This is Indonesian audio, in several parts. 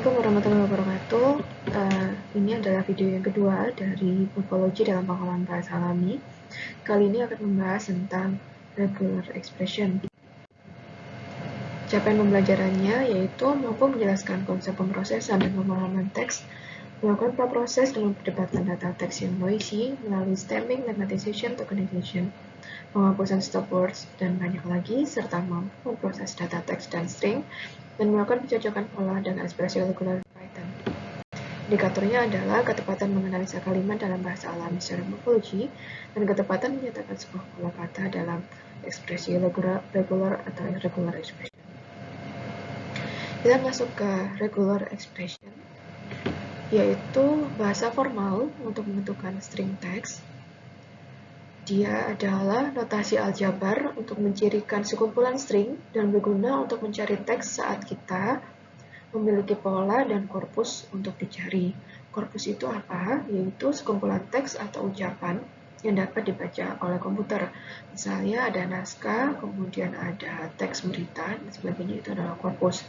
Assalamualaikum warahmatullahi wabarakatuh. Ini adalah video yang kedua dari morfologi dalam pengembangan bahasa alami. Kali ini akan membahas tentang regular expression. Capaian pembelajarannya yaitu mampu menjelaskan konsep pemrosesan dan pemahaman teks, melakukan praproses dengan perdebatan data teks yang noisy melalui stemming, lemmatization, tokenization, penghapusan stop words, dan banyak lagi, serta mampu memproses data teks dan string, dan melakukan pencocokan pola dan ekspresi regular Python. Indikatornya adalah ketepatan menganalisa kalimat dalam bahasa alami secara morfologi dan ketepatan menyatakan sebuah pola kata dalam ekspresi regular atau irregular expression. Kita masuk ke regular expression, yaitu bahasa formal untuk menentukan string teks. Dia adalah notasi aljabar untuk mencirikan sekumpulan string dan berguna untuk mencari teks saat kita memiliki pola dan korpus untuk dicari. Korpus itu apa? Yaitu sekumpulan teks atau ucapan yang dapat dibaca oleh komputer. Misalnya ada naskah, kemudian ada teks berita, dan sebagainya, itu adalah korpus.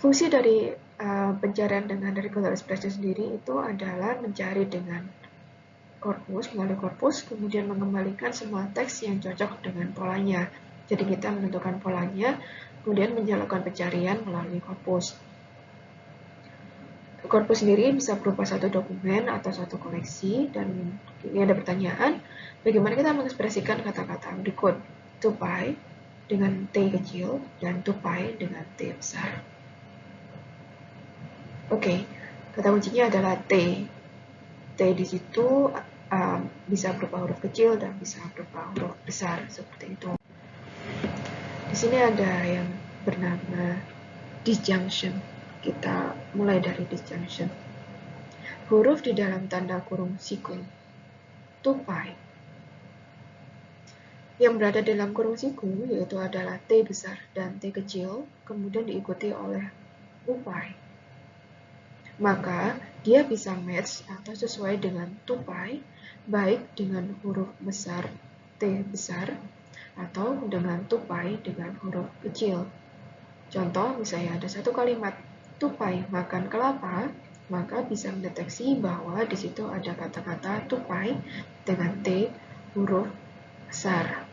Fungsi dari pencarian dengan regular expression sendiri itu adalah mencari dengan korpus, melalui korpus, kemudian mengembalikan semua teks yang cocok dengan polanya. Jadi kita menentukan polanya, kemudian menjalankan pencarian melalui korpus. Korpus sendiri bisa berupa satu dokumen atau satu koleksi, dan ini ada pertanyaan, bagaimana kita mengekspresikan kata-kata berikut, tupai dengan T kecil dan tupai dengan T besar. Oke, kata kuncinya adalah T. T di situ bisa berupa huruf kecil dan bisa berupa huruf besar, seperti itu. Di sini ada yang bernama disjunction. Kita mulai dari disjunction. Huruf di dalam tanda kurung siku, tupai. Yang berada dalam kurung siku yaitu adalah T besar dan T kecil, kemudian diikuti oleh upai. Maka dia bisa match atau sesuai dengan tupai, baik dengan huruf besar T besar atau dengan tupai dengan huruf kecil. Contoh, misalnya ada satu kalimat tupai makan kelapa, maka bisa mendeteksi bahwa di situ ada kata-kata tupai dengan T huruf besar.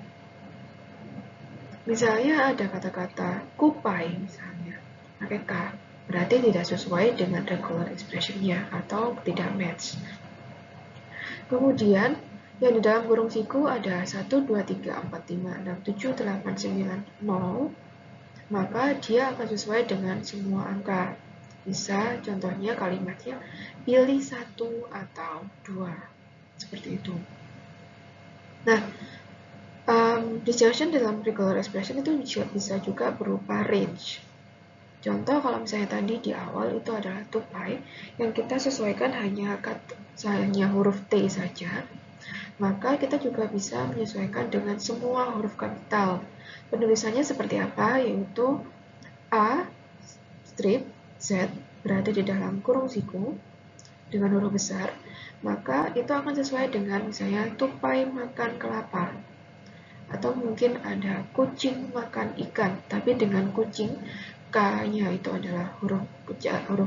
Misalnya ada kata-kata kupai misalnya, pakai K, berarti tidak sesuai dengan regular expression-nya atau tidak match. Kemudian yang di dalam kurung siku ada 1, 2, 3, 4, 5, 6, 7, 8, 9, 0, maka dia akan sesuai dengan semua angka. Bisa contohnya kalimatnya pilih 1 atau 2, seperti itu. Nah, disjunction dalam regular expression itu bisa juga berupa range. Contoh kalau misalnya tadi di awal itu adalah tupai, yang kita sesuaikan hanya huruf T saja, maka kita juga bisa menyesuaikan dengan semua huruf kapital. Penulisannya seperti apa? Yaitu A strip Z berada di dalam kurung siku dengan huruf besar, maka itu akan sesuai dengan misalnya tupai makan kelapa. Atau mungkin ada kucing makan ikan, tapi dengan kucing K-nya itu adalah huruf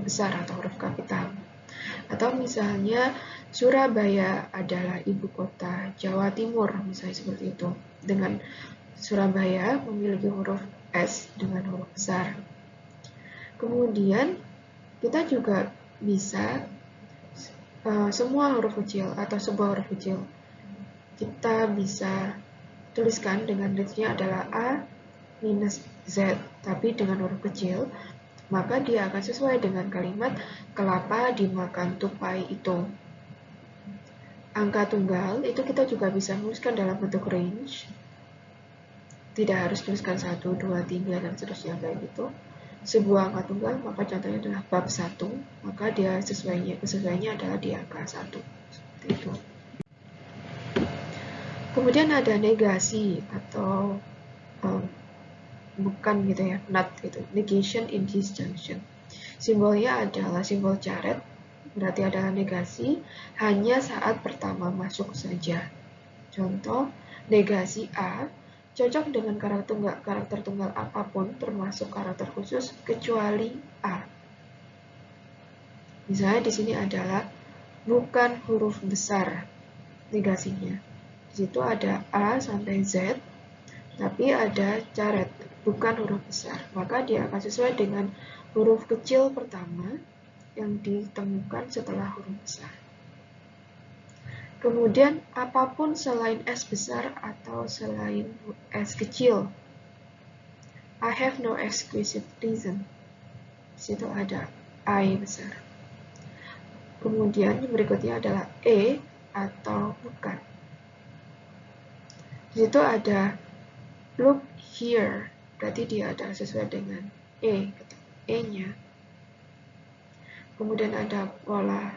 besar atau huruf kapital. Atau misalnya Surabaya adalah ibu kota Jawa Timur, misalnya seperti itu. Dengan Surabaya memiliki huruf S dengan huruf besar. Kemudian kita juga bisa semua huruf kecil atau sebuah huruf kecil kita bisa tuliskan dengan range-nya adalah A minus Z, tapi dengan huruf kecil, maka dia akan sesuai dengan kalimat kelapa dimakan tupai itu. Angka tunggal itu kita juga bisa menuliskan dalam bentuk range. Tidak harus tuliskan 1, 2, 3, dan seterusnya kayak gitu. Sebuah angka tunggal, maka contohnya adalah bab 1, maka dia sesuainya adalah di angka 1. Seperti itu. Kemudian ada negasi atau bukan gitu ya, not gitu, negation in disjunction. Simbolnya adalah simbol caret, berarti adalah negasi hanya saat pertama masuk saja. Contoh, negasi A cocok dengan karakter tunggal apapun, termasuk karakter khusus, kecuali A. Misalnya di sini adalah bukan huruf besar negasinya. Di situ ada A sampai Z, tapi ada caret, bukan huruf besar. Maka dia akan sesuai dengan huruf kecil pertama yang ditemukan setelah huruf besar. Kemudian apapun selain S besar atau selain S kecil. I have no exquisite reason. Di situ ada I besar. Kemudian yang berikutnya adalah E atau bukan. Di situ ada look here, berarti dia adalah sesuai dengan E-nya. Kemudian ada pola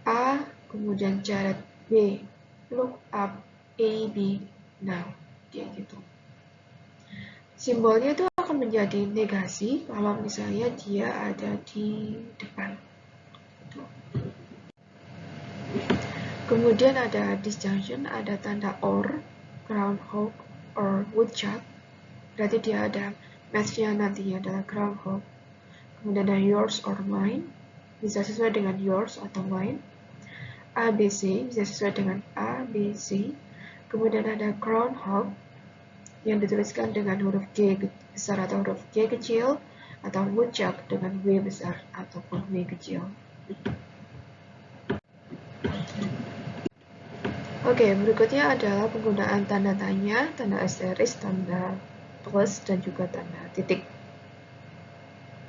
A, kemudian caret B, look up A, B, now, dia gitu. Simbolnya itu akan menjadi negasi kalau misalnya dia ada di depan. Kemudian ada disjunction, ada tanda or, groundhog, or woodchuck. Berarti dia ada match-nya nantinya adalah groundhog. Kemudian ada yours or mine, bisa sesuai dengan yours atau mine. ABC bisa sesuai dengan A, B, C. Kemudian ada groundhog yang dituliskan dengan huruf G besar atau huruf G kecil, atau woodchuck dengan W besar ataupun W kecil. Oke, berikutnya adalah penggunaan tanda tanya, tanda asteris, tanda plus, dan juga tanda titik.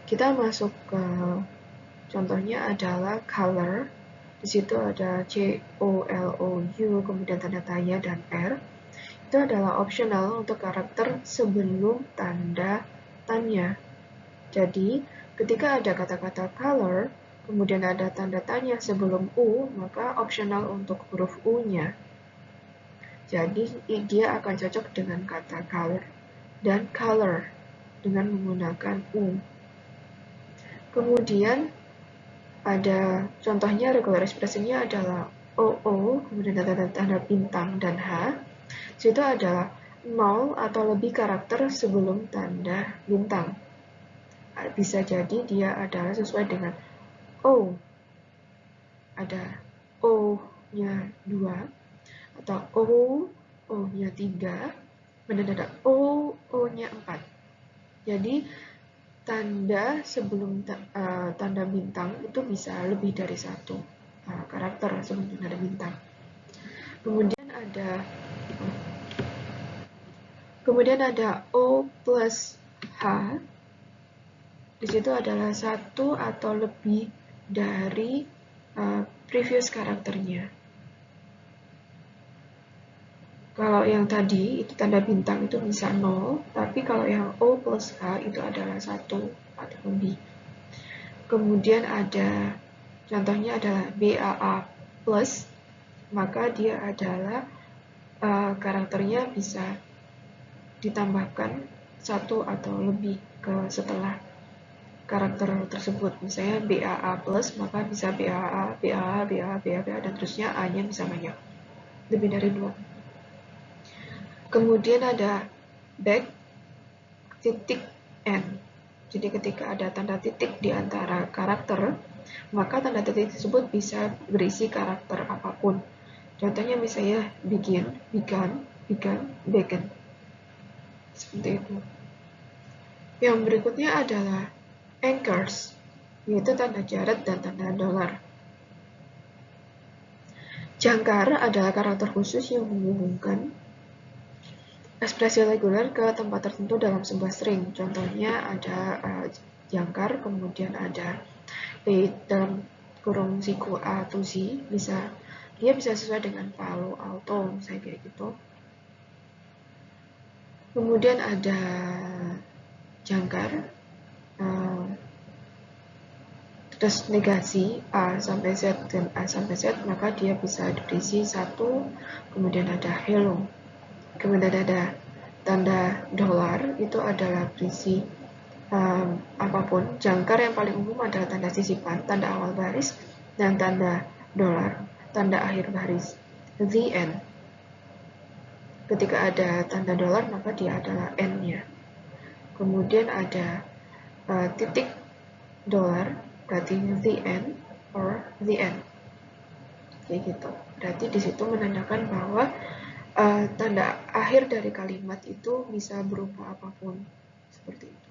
Kita masuk ke contohnya adalah color. Di situ ada COLOU, kemudian tanda tanya dan R. Itu adalah optional untuk karakter sebelum tanda tanya. Jadi, ketika ada kata-kata color, kemudian ada tanda tanya sebelum U, maka optional untuk huruf U-nya. Jadi, dia akan cocok dengan kata color dan color dengan menggunakan U. Kemudian, ada contohnya regular expression-nya adalah OO, kemudian tanda bintang dan H. Situ adalah 0 atau lebih karakter sebelum tanda bintang. Bisa jadi dia adalah sesuai dengan O. Ada O-nya 2, atau O-nya 3, kemudian ada O-nya 4. Jadi, tanda sebelum tanda bintang itu bisa lebih dari satu karakter sebelum tanda bintang. Kemudian ada O plus H. Di situ adalah satu atau lebih dari previous karakternya. Kalau yang tadi itu tanda bintang itu bisa 0, tapi kalau yang O plus H itu adalah 1 atau lebih. Kemudian ada contohnya adalah BAA plus, maka dia adalah karakternya bisa ditambahkan 1 atau lebih setelah karakter tersebut. Misalnya BAA plus, maka bisa BAA, BAA, BAA, BAA, dan terusnya A-nya bisa banyak, lebih dari 2. Kemudian ada back titik N. Jadi ketika ada tanda titik di antara karakter, maka tanda titik tersebut bisa berisi karakter apapun. Contohnya misalnya begin, began, began. Seperti itu. Yang berikutnya adalah anchors, yaitu tanda caret dan tanda dolar. Jangkar adalah karakter khusus yang menghubungkan ekspresi reguler ke tempat tertentu dalam sebuah string. Contohnya ada jangkar, kemudian ada dalam kurung siku A to Z, dia bisa sesuai dengan Palo Alto, misalnya kayak gitu. Kemudian ada jangkar, terus negasi A sampai Z dan A sampai Z, maka dia bisa berisi 1, kemudian ada hello. Kemudian ada tanda dolar, itu adalah berisi apapun. Jangkar yang paling umum adalah tanda sisipan, tanda awal baris, dan tanda dolar, tanda akhir baris, the end. ketika ada tanda dolar maka dia adalah N-nya. Kemudian ada titik dolar, berarti the N or the N. Kayak gitu. Berarti di situ menandakan bahwa tanda akhir dari kalimat itu bisa berupa apapun. Seperti itu.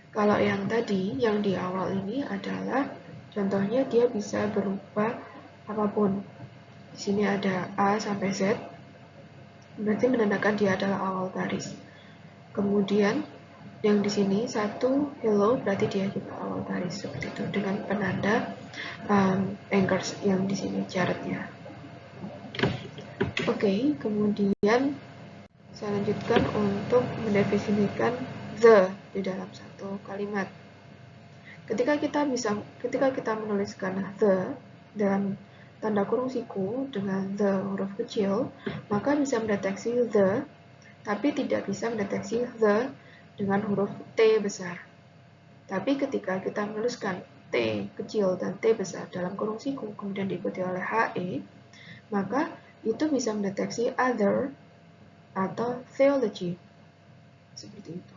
Kalau yang tadi, yang di awal ini adalah contohnya dia bisa berupa apapun. Di sini ada A sampai Z, berarti menandakan dia adalah awal baris. Kemudian yang di sini satu hello, berarti dia juga awal baris seperti itu dengan penanda anchors yang di sini caretnya. Oke, kemudian saya lanjutkan untuk mendefinisikan the di dalam satu kalimat. Ketika kita menuliskan the dalam tanda kurung siku dengan the huruf kecil, maka bisa mendeteksi the, tapi tidak bisa mendeteksi the dengan huruf T besar. Tapi ketika kita menuliskan T kecil dan T besar dalam kurung siku, kemudian diikuti oleh HE, maka itu bisa mendeteksi other atau theology. Seperti itu.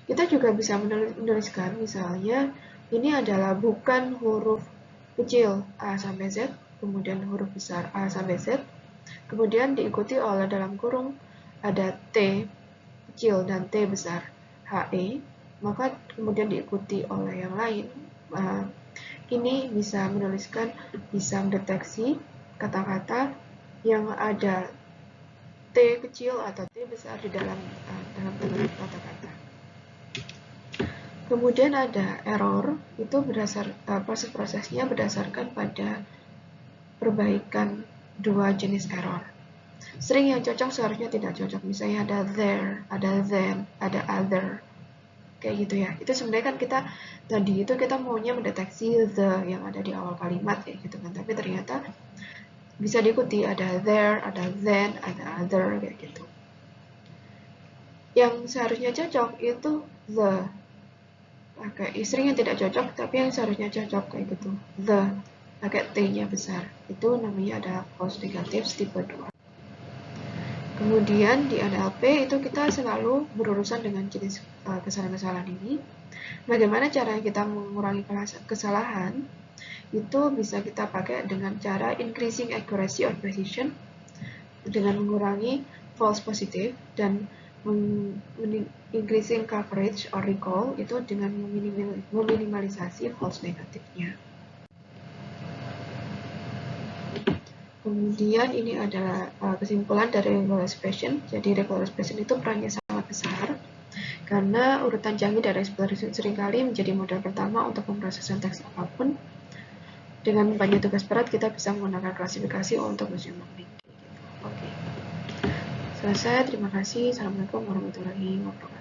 Kita juga bisa menuliskan misalnya ini adalah bukan huruf kecil A sampai Z, kemudian huruf besar A sampai Z, kemudian diikuti oleh dalam kurung ada T kecil dan T besar HE, maka kemudian diikuti oleh yang lain. Ini bisa mendeteksi kata-kata yang ada T kecil atau T besar di dalam kata-kata. Kemudian ada error, itu proses-prosesnya berdasarkan pada perbaikan dua jenis error. String yang cocok seharusnya tidak cocok, misalnya ada there, ada then, ada other, kayak gitu ya. Itu sebenarnya kan kita maunya mendeteksi the yang ada di awal kalimat kayak gitu kan, tapi ternyata bisa diikuti ada there, ada then, ada other kayak gitu. Yang seharusnya cocok itu the, pakai string yang tidak cocok tapi yang seharusnya cocok kayak gitu, the pakai T-nya besar, itu namanya adalah false negatives tipe 2. Kemudian di NLP itu kita selalu berurusan dengan jenis kesalahan-kesalahan ini. Bagaimana cara kita mengurangi kesalahan? Itu bisa kita pakai dengan cara increasing accuracy or precision, dengan mengurangi false positive, dan increasing coverage or recall itu dengan meminimalisasi false negatifnya. Kemudian ini adalah kesimpulan dari regular expression. Jadi regular expression itu perannya sangat besar karena urutan janji dari expression seringkali menjadi modal pertama untuk pemrosesan teks apapun. Dengan banyak tugas berat kita bisa menggunakan klasifikasi untuk machine learning. Oke. Selesai, terima kasih. Assalamualaikum warahmatullahi wabarakatuh.